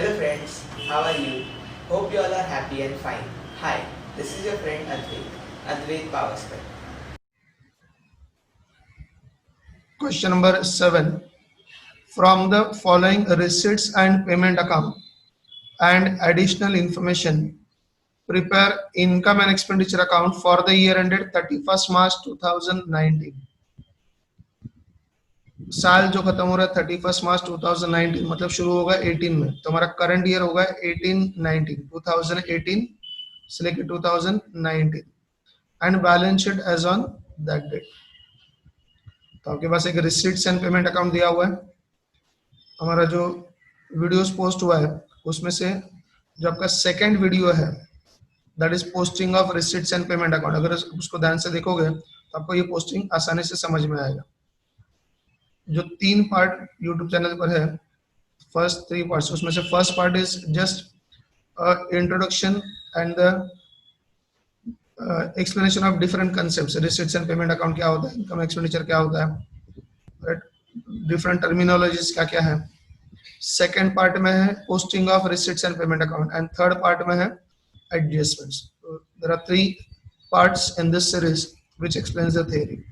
Hello friends, how are you? Hope you all are happy and fine. Hi, this is your friend Advait Pavaskar. Question number 7. From the following receipts and payment account and additional information, prepare income and expenditure account for the year ended 31st March 2019. साल जो खत्म हो रहा है 31st मार्च 2019 मतलब शुरू होगा 18 में, तो हमारा करंट ईयर होगा 18-19 2018 से लेकर 2019 and balance sheet as on that date. तो आपके पास एक रिसीट्स एंड पेमेंट अकाउंट दिया हुआ है। हमारा जो वीडियोस पोस्ट हुआ है उसमें से जो आपका सेकंड वीडियो है that is posting of receipts and payment account, अगर उसको ध्यान से देखोगे तो आपको ये पोस्टिंग आसानी से समझ में आएगा। जो 3 पार्ट यूट्यूब चैनल पर है, फर्स्ट 3 पार्ट्स, उसमें से first part is just introduction and the explanation of different concepts. Receipts and payment account क्या होता है, इनकम एक्सपेंडिचर क्या होता है, डिफरेंट टर्मिनोलॉजीज क्या क्या है। सेकेंड पार्ट में है posting of receipts and payment account and third part में है adjustments. There are 3 parts in this series which explains the theory.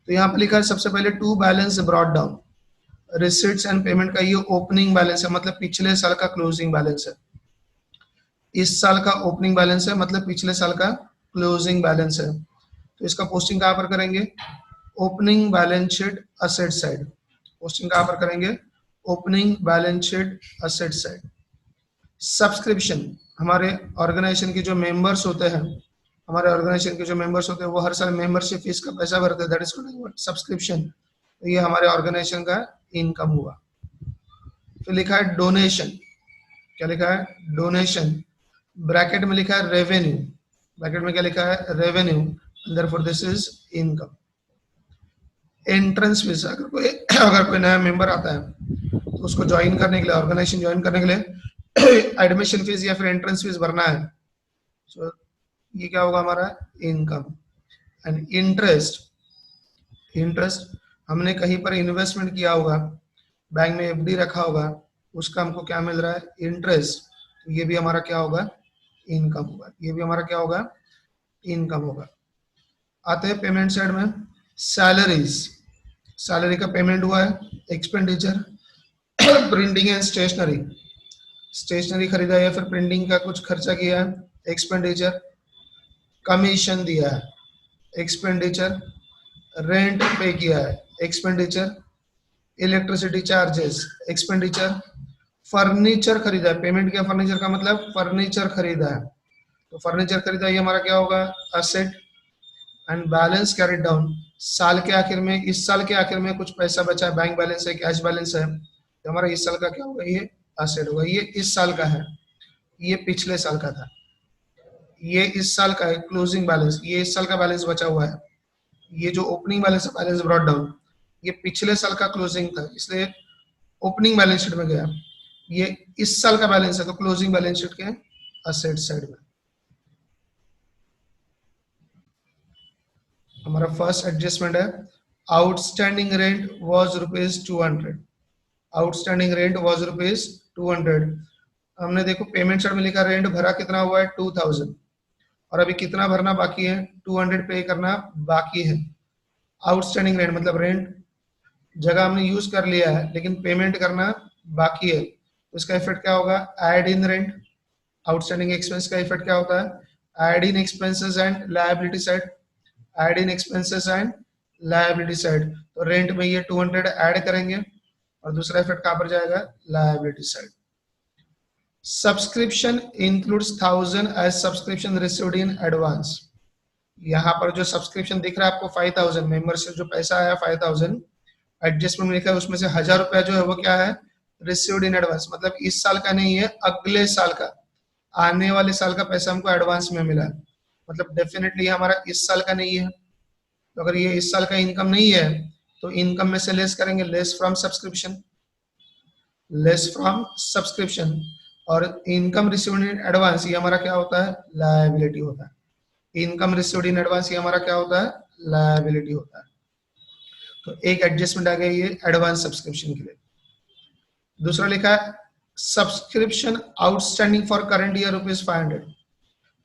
तो यहाँ पे लिखा है सबसे पहले to balance brought down. Receipts and payment का ये ओपनिंग बैलेंस है, मतलब पिछले साल का क्लोजिंग बैलेंस है। इस साल का ओपनिंग बैलेंस है मतलब पिछले साल का क्लोजिंग बैलेंस है। तो इसका पोस्टिंग कहाँ पर करेंगे, opening balance sheet asset side. Posting कहाँ पर करेंगे, opening balance sheet asset side. Subscription, हमारे ऑर्गेनाइजेशन के जो मेंबर्स होते हैं, हमारे ऑर्गेनाइजेशन के जो मेंबर्स होते हैं वो हर साल मेंबरशिप फीस का पैसा भरते हैं, दैट इज कॉल्ड सब्सक्रिप्शन। तो ये हमारे ऑर्गेनाइजेशन का इनकम हुआ। फिर लिखा है डोनेशन, क्या लिखा है, डोनेशन। ब्रैकेट में लिखा है रेवेन्यू, ब्रैकेट में क्या लिखा है, revenue, therefore this is income. Entrance fees, अगर कोई नया मेंबर आता है तो उसको ज्वाइन करने के लिए, ऑर्गेनाइजेशन ज्वाइन करने के लिए एडमिशन फीस या फिर एंट्रेंस फीस भरना है, so, ये क्या होगा हमारा इनकम। एंड इंटरेस्ट, इंटरेस्ट हमने कहीं पर इन्वेस्टमेंट किया होगा, बैंक में एफडी रखा होगा, उसका हमको क्या मिल रहा है, इंटरेस्ट। तो ये भी हमारा क्या होगा, इनकम होगा। ये भी हमारा क्या होगा, इनकम होगा। आते हैं पेमेंट साइड में, सैलरीज, सैलरी का पेमेंट हुआ है। Expenditure, printing and stationery, stationery खरीदा या फिर प्रिंटिंग का कुछ खर्चा किया है, एक्सपेंडिचर। कमीशन दिया है, एक्सपेंडिचर। रेंट पे किया है, expenditure. Electricity charges, expenditure. Furniture खरीदा है, पेमेंट किया फर्नीचर का मतलब फर्नीचर खरीदा है, तो फर्नीचर खरीदा, ये हमारा क्या होगा, asset. And balance carried down, साल के आखिर में, इस साल के आखिर में कुछ पैसा बचा है, बैंक बैलेंस है, कैश बैलेंस है, तो हमारा इस साल का क्या होगा, ये असेट होगा। ये इस साल का है, ये पिछले साल का था, ये इस साल का है क्लोजिंग बैलेंस, ये इस साल का बैलेंस बचा हुआ है। ये जो ओपनिंग बैलेंस है, बैलेंस ब्रॉट डाउन, ये पिछले साल का क्लोजिंग था इसलिए ओपनिंग बैलेंस शीट में गया। ये इस साल का बैलेंस है तो क्लोजिंग बैलेंस शीट के असेट साइड में। हमारा फर्स्ट एडजस्टमेंट है outstanding rent was ₹200। Outstanding rent was ₹200। हमने देखो पेमेंट साइड में लिखा रेंट भरा कितना हुआ है 2000, और अभी कितना भरना बाकी है, 200 पे करना बाकी है। आउटस्टैंडिंग रेंट मतलब रेंट जगह हमने यूज कर लिया है लेकिन पेमेंट करना बाकी है, तो इसका इफेक्ट क्या होगा, add in rent. Outstanding expense का इफेक्ट क्या होता है, add in expenses and liability side, add in expenses and liability side. तो रेंट में ये 200 ऐड करेंगे और दूसरा इफेक्ट कहां पर जाएगा, liability side. Subscription includes 1000 as subscription received in advance. यहाँ पर जो सब्सक्रिप्शन दिख रहा है आपको 5000, मेंबर से जो पैसा आया 5000, एडजस्टमेंट में लिखा है उसमें से 1000 रुपया जो है वो क्या है, रिसीव्ड इन एडवांस, मतलब इस साल का नहीं है, अगले साल का, आने वाले साल का पैसा हमको एडवांस में मिला है, मतलब डेफिनेटली हमारा इस साल का नहीं है। तो अगर ये इस साल का इनकम नहीं है तो इनकम में से लेस करेंगे, less from subscription, less from subscription. और इनकम रिसीव्ड इन एडवांस ये हमारा क्या होता है, लायबिलिटी होता है। इनकम रिसीव्ड इन एडवांस ये हमारा क्या होता है, लायबिलिटी होता है। तो एक एडजस्टमेंट आ गई ये एडवांस सब्सक्रिप्शन के लिए। दूसरा लिखा है subscription outstanding for current year ₹500।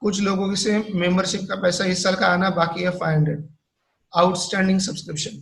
कुछ लोगों से मेंबरशिप का पैसा इस साल का आना बाकी है 500। आउटस्टैंडिंग सब्सक्रिप्शन,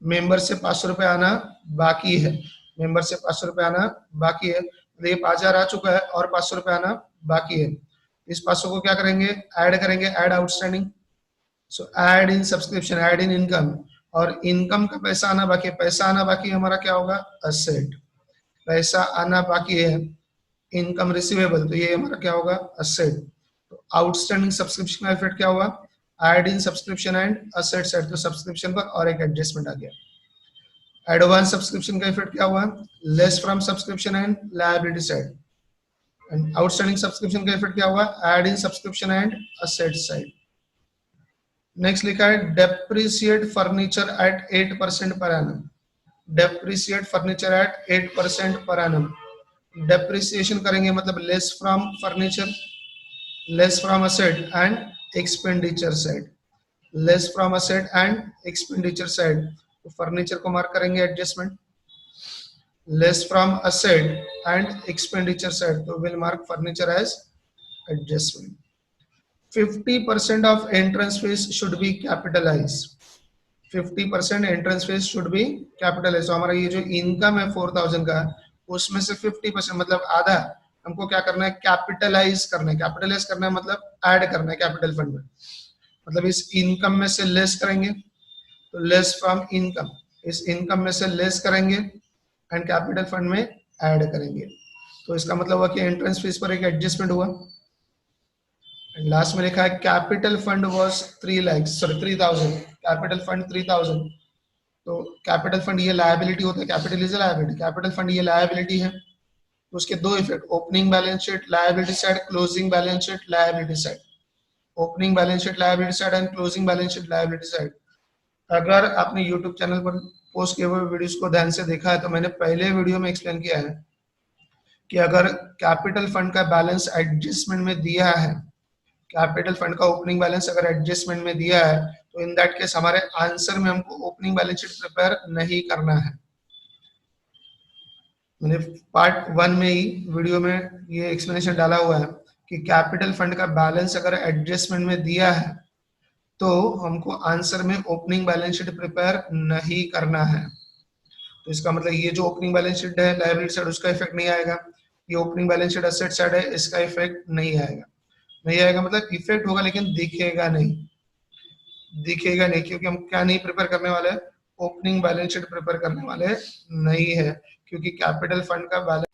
मेंबर से 500 रुपए आना बाकी है, मेंबर से 500 रुपए आना बाकी है, तो ये 5000 आ चुका है और 500 रुपए आना बाकी है। इस 500 को क्या करेंगे, ऐड करेंगे, add outstanding. So add in subscription, add in income, और इनकम का पैसा आना बाकी है। पैसा आना बाकी है हमारा क्या होगा, असेट। पैसा आना बाकी है, इनकम रिसीवेबल, तो ये हमारा क्या होगा, असेट। तो आउटस्टैंडिंग सब्सक्रिप्शन का इफेक्ट क्या हुआ, add in subscription and asset side, तो सब्सक्रिप्शन पर और एक एडजस्टमेंट आ गया। एडवांस सब्सक्रिप्शन का इफेक्ट क्या हुआ, less from subscription and liability side. And outstanding subscription का इफेक्ट क्या हुआ, add in subscription and asset side. Next लिखा है depreciate furniture eight 8% per annum. Depreciate furniture eight 8% per annum. Depreciation करेंगे मतलब less from furniture, less from asset and expenditure side, less from asset and expenditure side. तो furniture को mark करेंगे adjustment, less from asset and expenditure side, तो will mark furniture as adjustment. 50% of entrance fees should be capitalized. 50% entrance fees should be capitalise. तो हमारा ये जो income है 4000 का, उसमें से 50% मतलब आधा हमको क्या करना है, कैपिटलाइज करना है। कैपिटलाइज करना है मतलब ऐड करना है कैपिटल फंड में, मतलब इस इनकम में से लेस करेंगे, तो लेस फ्रॉम इनकम, इस इनकम में से लेस करेंगे एंड कैपिटल फंड में ऐड करेंगे। तो इसका मतलब हुआ कि एंट्रेंस फीस पर एक एडजस्टमेंट हुआ। लास्ट में लिखा है capital fund was 3000। Capital fund 3000, तो कैपिटल फंड ये लायबिलिटी होता है, capital is liability, capital fund ये लायबिलिटी है। तो उसके दो effect, opening balance sheet liability side, closing balance sheet liability side. Opening balance sheet liability side and closing balance sheet liability side. अगर आपने यूट्यूब चैनल पर पोस्ट किए हुए वीडियोस को ध्यान से देखा है तो मैंने पहले वीडियो में एक्सप्लेन किया है कि अगर कैपिटल फंड का बैलेंस एडजस्टमेंट में दिया है, कैपिटल फंड का ओपनिंग बैलेंस अगर एडजस्टमेंट में दिया है, तो इन दैट केस हमारे आंसर में हमको ओपनिंग बैलेंस शीट प्रिपेयर नहीं करना है। मैंने पार्ट 1 में ही वीडियो में ये एक्सप्लेनेशन डाला हुआ है कि कैपिटल फंड का बैलेंस अगर एडजस्टमेंट में दिया है तो हमको आंसर में ओपनिंग बैलेंस शीट प्रिपेयर नहीं करना है। तो इसका मतलब ये जो ओपनिंग बैलेंस शीट है लायबिलिटी साइड, उसका इफेक्ट नहीं आएगा। ये opening balance sheet asset side है, इसका इफेक्ट नहीं आएगा। नहीं आएगा मतलब इफेक्ट होगा लेकिन दिखेगा नहीं, दिखेगा नहीं, क्योंकि हम क्या नहीं प्रिपेयर करने वाले, ओपनिंग बैलेंस शीट प्रिपेयर करने वाले नहीं है, क्योंकि कैपिटल फंड का बैलेंस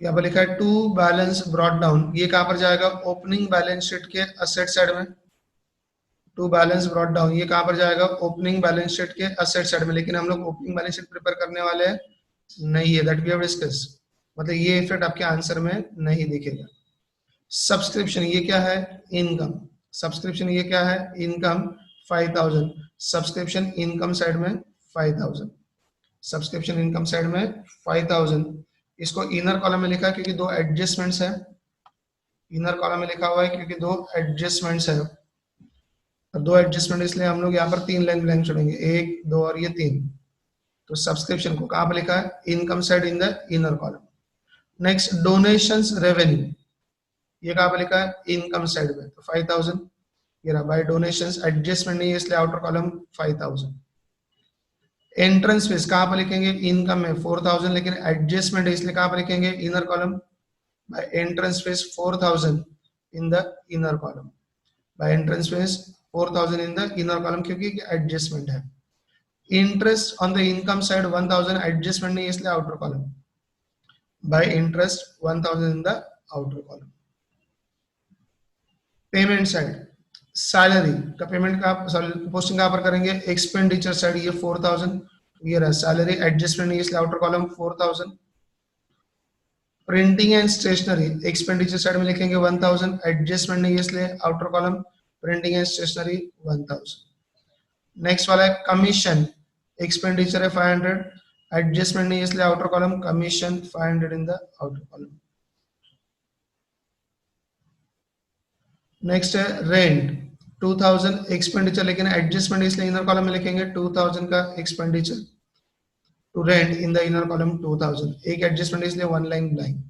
यहाँ पर लिखा है टू बैलेंस ब्रॉट डाउन, ये कहां पर जाएगा, ओपनिंग बैलेंस शीट के असेट साइड में। टू बैलेंस ब्रॉट डाउन ये कहां पर जाएगा, ओपनिंग बैलेंस शीट के असेट साइड में। लेकिन हम लोग ओपनिंग बैलेंस शीट प्रिपेयर करने वाले नहीं है, दैट वी हैव डिस्कस, मतलब ये इफेक्ट आपके आंसर में नहीं दिखेगा। सब्सक्रिप्शन ये क्या है, इनकम। सब्सक्रिप्शन ये क्या है, इनकम 5000। सब्सक्रिप्शन इनकम साइड में 5000, सब्सक्रिप्शन इनकम साइड में 5000। इसको इनर कॉलम में लिखा है क्योंकि दो एडजस्टमेंट्स है, इनर कॉलम में लिखा हुआ है क्योंकि दो एडजस्टमेंट्स है। और दो एडजस्टमेंट इसलिए हम लोग यहाँ पर 3 लाइन ब्लैंक छोड़ेंगे, 1 2 और ये 3। तो सब्सक्रिप्शन को कहां पर लिखा है, income side in the inner column. Next donations revenue, ये कहां पर लिखा है, इनकम साइड में, तो 5000 ये रहा। बाय डोनेशंस एडजस्टमेंट नहीं है इसलिए आउटर कॉलम 5000। एंट्रेंस फीस कहां पर लिखेंगे, इनकम में 4000, लेकिन एडजस्टमेंट है इसलिए कहां पर लिखेंगे, inner column. By entrance fees 4000 in the inner column, by entrance fees 4000 in the inner column, क्योंकि एडजस्टमेंट है। Interest on the income side 1000, adjustment नहीं है इसलिए outer column, by interest 1000 in the outer column. Payment side, salary का payment का posting कहां पर करेंगे, एक्सपेंडिचर साइड, ये 4000 ये रहा। सैलरी एडजस्टमेंट नहीं इसलिए outer column 4000। Printing and stationery expenditure side में लिखेंगे 1000, एडजस्टमेंट नहीं है इसलिए outer column printing and stationery 1000। Next वाला है कमीशन, एक्सपेंडिचर है 500, एडजस्टमेंट नहीं है इसलिए outer column commission 500 in the outer column. Next है रेंट 2000 एक्सपेंडिचर, लेकिन एडजस्टमेंट इसलिए इनर कॉलम में लिखेंगे 2000 का expenditure. To rent in the inner column 2000, एक एडजस्टमेंट इसलिए वन लाइन ब्लैंक।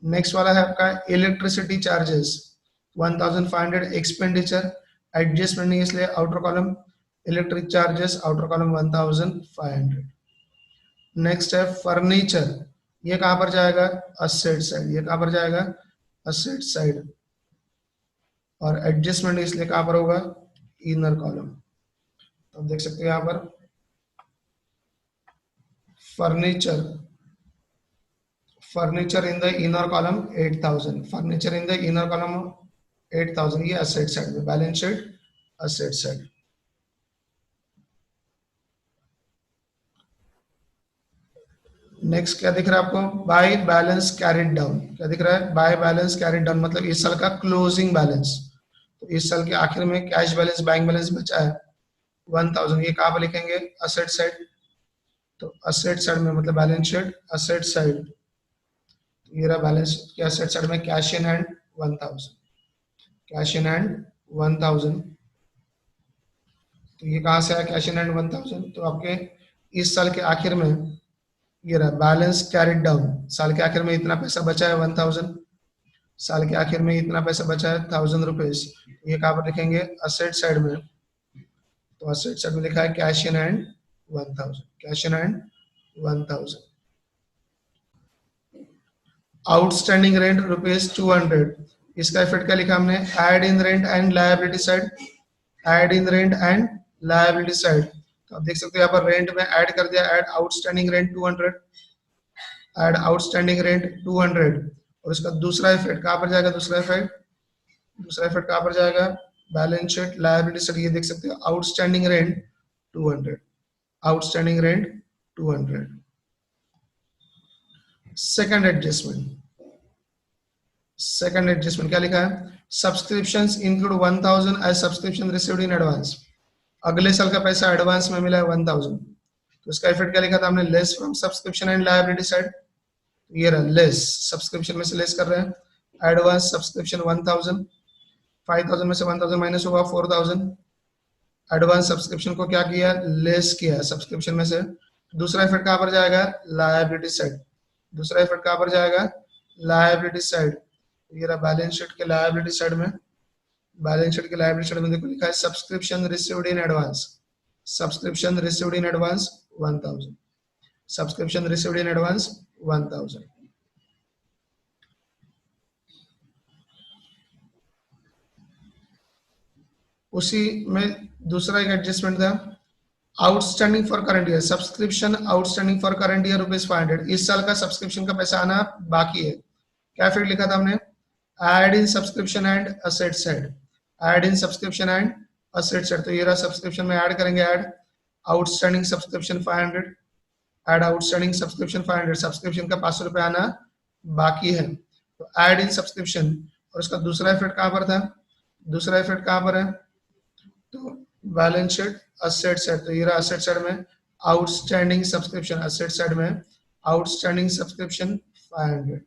नेक्स्ट वाला है आपका इलेक्ट्रिसिटी चार्जेस 1500 एक्सपेंडिचर, एडजस्टमेंट नहीं इसलिए outer column electric charges outer column 1500। Next है फर्नीचर, ये कहां पर जाएगा असेट साइड, ये कहां पर जाएगा असेट साइड, और एडजस्टमेंट इसलिए कहां पर होगा इनर कॉलम। तो आप देख सकते हो यहां पर furniture, furniture in the inner column 8000, furniture in the inner column 8000, ये असेट साइड में, balance sheet asset side. Next क्या दिख रहा है आपको, बाय बैलेंस कैरिड डाउन, क्या दिख रहा है बाय बैलेंस कैरिड डाउन, मतलब इस साल का क्लोजिंग बैलेंस। तो इस साल के आखिर में कैश बैलेंस बैंक बैलेंस बचा है 1000, ये कहां पर लिखेंगे असेट साइड। तो असेट साइड में मतलब बैलेंस शीट असेट साइड, ये रहा बैलेंस के असेट साइड में cash in hand 1000, cash in hand 1000। तो ये कहां से आया कैश इन हैंड 1000, तो आपके इस साल के आखिर में ये रहा बैलेंस कैरिड डाउन, साल के आखिर में इतना पैसा बचा है 1000, साल के आखिर में इतना पैसा बचा है 1000 रुपीज, ये कहां पर लिखेंगे असेट साइड में। तो असेट साइड में लिखा है cash in hand 1000, cash in hand 1000। Outstanding rent ₹200, इसका इफेक्ट क्या लिखा हमने, add in rent and liability side, add in rent and liability side. तो आप देख सकते हो यहाँ पर रेंट में ऐड कर दिया, add outstanding rent 200, add outstanding rent 200, और इसका दूसरा इफेक्ट कहां पर जाएगा, दूसरा इफेक्ट कहां पर जाएगा बैलेंस शीट लायबिलिटी साइड, ये देख सकते हो outstanding rent 200, outstanding rent 200। Second adjustment क्या लिखा है, subscriptions include 1000 as subscription received in advance, अगले साल का पैसा एडवांस में मिला है 1000। तो इसका इफेक्ट क्या लिखा था हमने, less from subscription and liability side, ये रहा लेस, सब्सक्रिप्शन में से लेस कर रहे हैं, एडवांस सब्सक्रिप्शन 1000, 5000 में से 1000 माइनस होगा 4000, एडवांस सब्सक्रिप्शन को क्या किया लेस किया सब्सक्रिप्शन में से। दूसरा इफेक्ट कहां पर जाएगा लायबिलिटी साइड, दूसरा इफेक्ट कहां पर जाएगा लायबिलिटी साइड, ये रहा बैलेंस शीट के लायबिलिटी साइड में, बैलेंस शीट के लायबिलिटी साइड में देखो लिखा है subscription received in advance, subscription received in advance 1000, subscription received in advance 1000। उसी में दूसरा एक एडजस्टमेंट था, outstanding for current year, subscription outstanding for current year ₹500, इस साल का सब्सक्रिप्शन का पैसा आना बाकी है। क्या फिर लिखा था हमने, add in subscription and asset side, add in subscription and asset side. तो ये रहा सब्सक्रिप्शन में ऐड करेंगे, add outstanding subscription 500, add outstanding subscription 500, subscription का 500 रुपए आना बाकी है, तो ऐड इन सब्सक्रिप्शन। और उसका दूसरा इफेक्ट कहां पर था, दूसरा इफेक्ट कहां पर है, तो बैलेंस शीट असेट साइड, तो ये रहा असेट साइड में आउटस्टैंडिंग सब्सक्रिप्शन, असेट साइड में आउटस्टैंडिंग सब्सक्रिप्शन 500,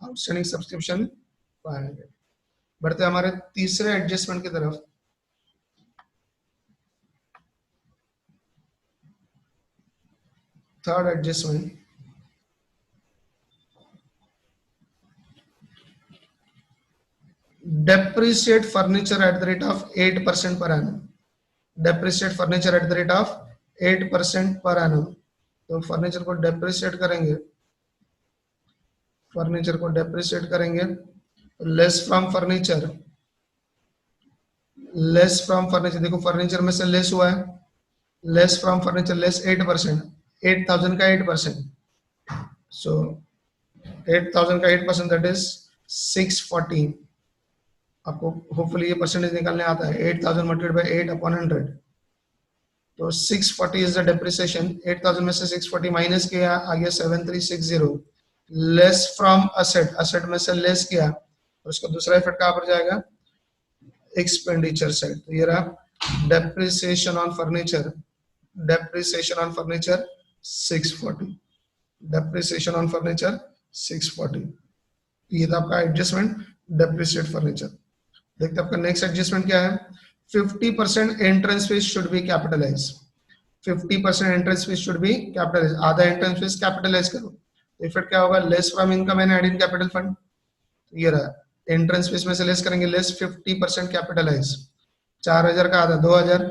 आउटस्टैंडिंग सब्सक्रिप्शन 500। बढ़ते हमारे तीसरे एडजस्टमेंट की तरफ, third adjustment, depreciate furniture at the rate of 8% per annum, depreciate furniture at the rate of 8% per annum। तो फर्नीचर को डेप्रिशिएट करेंगे, फर्नीचर को डेप्रिशिएट करेंगे, less from furniture, less from furniture, देखो फर्नीचर में से लेस हुआ है, लेस फ्रॉम फर्नीचर लेस 8%, 8000 का 8%, सो 8000 का 8% दैट इज 640। आपको होपफुली ये परसेंटेज निकालने आता है, 8000 मल्टीप्लाइड बाय 8 अपॉन 100, तो 640 इज द डेप्रिसिएशन। 8000 में से 640 माइनस किया, आ गया 7360, लेस फ्रॉम असेट, असेट में से लेस किया, और उसका दूसरा इफेक्ट कहां पर जाएगा एक्सपेंडिचर साइड। तो ये रहा depreciation on furniture, depreciation on furniture 640, depreciation on furniture 640। ये था आपका एडजस्टमेंट डेप्रिसिएट फर्नीचर। देखते हैं आपका नेक्स्ट एडजस्टमेंट क्या है, 50% entrance fees should be capitalize, 50% entrance fees should be capitalize, आधा एंट्रेंस फीस कैपिटलाइज करो, तो इफेक्ट क्या होगा, less from income and add in capital fund. तो ये रहा, एंट्रेंस फीस में से लेस करेंगे, लेस 50% कैपिटलाइज, 4000 का आधा 2000,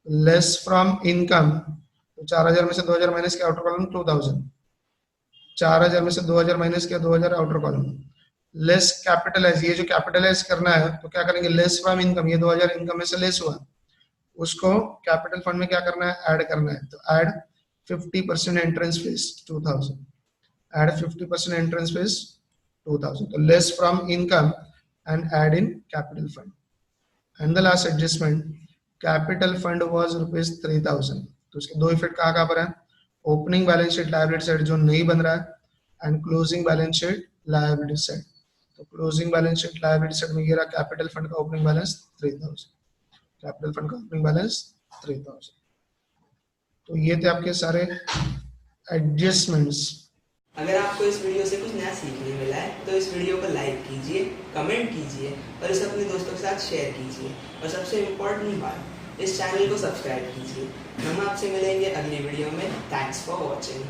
लेस फ्रॉम इनकम, तो 4000 में से 2000 माइनस किया, आउटर कॉलम 2000, 4000 में से 2000 माइनस किया, 2000 आउटर कॉलम, लेस कैपिटलाइज, ये जो कैपिटलाइज करना है तो क्या करेंगे, लेस फ्रॉम इनकम, ये 2000 इनकम में से लेस हुआ, उसको कैपिटल फंड में क्या करना है, ऐड करना है, तो add 50% entrance fees 2000, add 50% entrance fees 2000, तो less from income and add in capital fund. And the last adjustment, capital fund was ₹3000, तो उसके दो इफेक्ट कहाँ पर है, opening balance sheet liability side जो नहीं बन रहा है and closing balance sheet liability side. तो closing balance sheet liability side में ये रहा कैपिटल फंड का ओपनिंग बैलेंस 3000, कैपिटल फंड का ओपनिंग बैलेंस 3000। तो ये थे आपके सारे एडजस्टमेंट्स। अगर आपको इस वीडियो से कुछ नया सीखने मिला है तो इस वीडियो को लाइक कीजिए, कमेंट कीजिए और इसे अपने दोस्तों के साथ शेयर कीजिए, और सबसे इम्पोर्टेंट बात, इस चैनल को सब्सक्राइब कीजिए। हम आपसे मिलेंगे अगली वीडियो में। Thanks for watching.